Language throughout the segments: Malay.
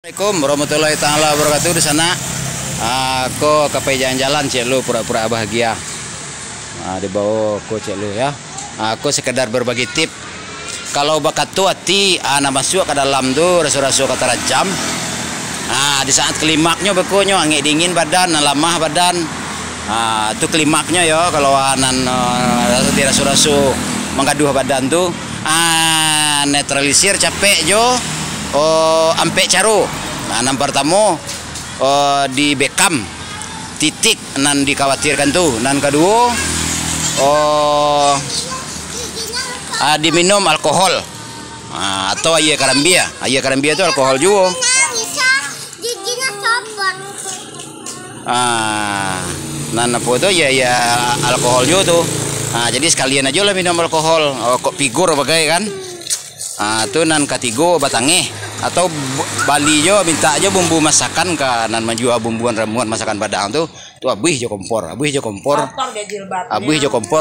Assalamualaikum warahmatullahi taala wabarakatuh. Di sana aku kapai jalan-jalan cek lu pura-pura bahagia. Di bawah aku cek lu ya. Aku sekedar berbagi tip. Kalau bakat tu hati masuk ke dalam tu rasu-rasu kata rajam. Di saat klimaknya bekunyo angin dingin badan, lemah badan. Tu klimaknya ya kalau anan di rasu-rasu menggaduh badan tu netralisir capek jo. Ampe caro. Nan pertama di bekam titik nan dikhawatirkan tuh. Nan kedua diminum alkohol atau ayah karambia. Ayah karambia itu alkohol juga. Nan apa itu ya alkohol juga tuh. Jadi sekalian aja lah minum alkohol. Kok figur bagai kan? Itu nan ketiga batangnya atau Bali jo minta aja bumbu masakan kan nan menjual bumbuan ramuan masakan Padang tuh abih jo kompor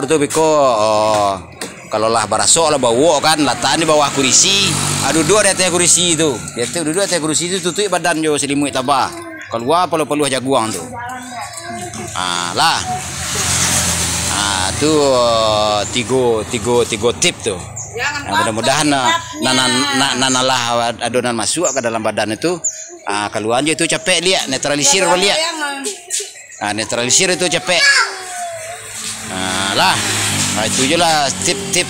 tuh biko kalau lah baraso lah bawa kan latan di bawah kurisi dua ada teh kurisi itu dua teh kurisi itu tutup badan jo selimut tabah keluar perlu jaguang tuh lah tuh tiga tip tuh. Mudah-mudahan nanalah adonan masuk ke dalam badan itu keluar aja itu capek lihat netralisir lihat netralisir itu capek itu aja lah tip-tip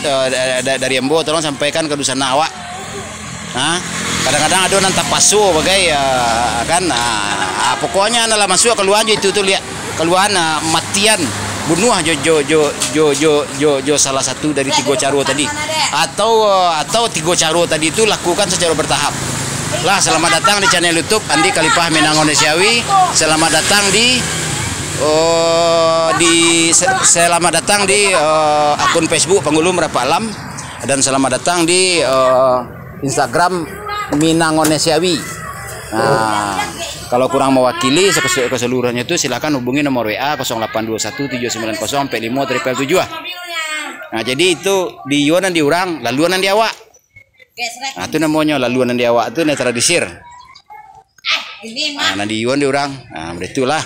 dari Embo tolong sampaikan ke dusun awak kadang-kadang adonan tak pasu bagai kan pokoknya nanalah masuk keluar aja itu tuh lihat keluar matian bunuh jo salah satu dari tiga cara tadi atau tiga cara tadi itu lakukan secara bertahap lah. Selamat datang di channel YouTube Andi Khalifah Minang Ondesiawi. Selamat datang selamat datang di akun Facebook Penghulu Merapak Alam dan selamat datang di Instagram Minang Ondesiawi. Kalau kurang mewakili keseluruhannya itu silakan hubungi nomor WA 0821790577. Jadi itu di yuanan di orang, laluanan di awak. Itu namanya laluanan di awak itu netralisir. Di yuan di orang. Begitulah.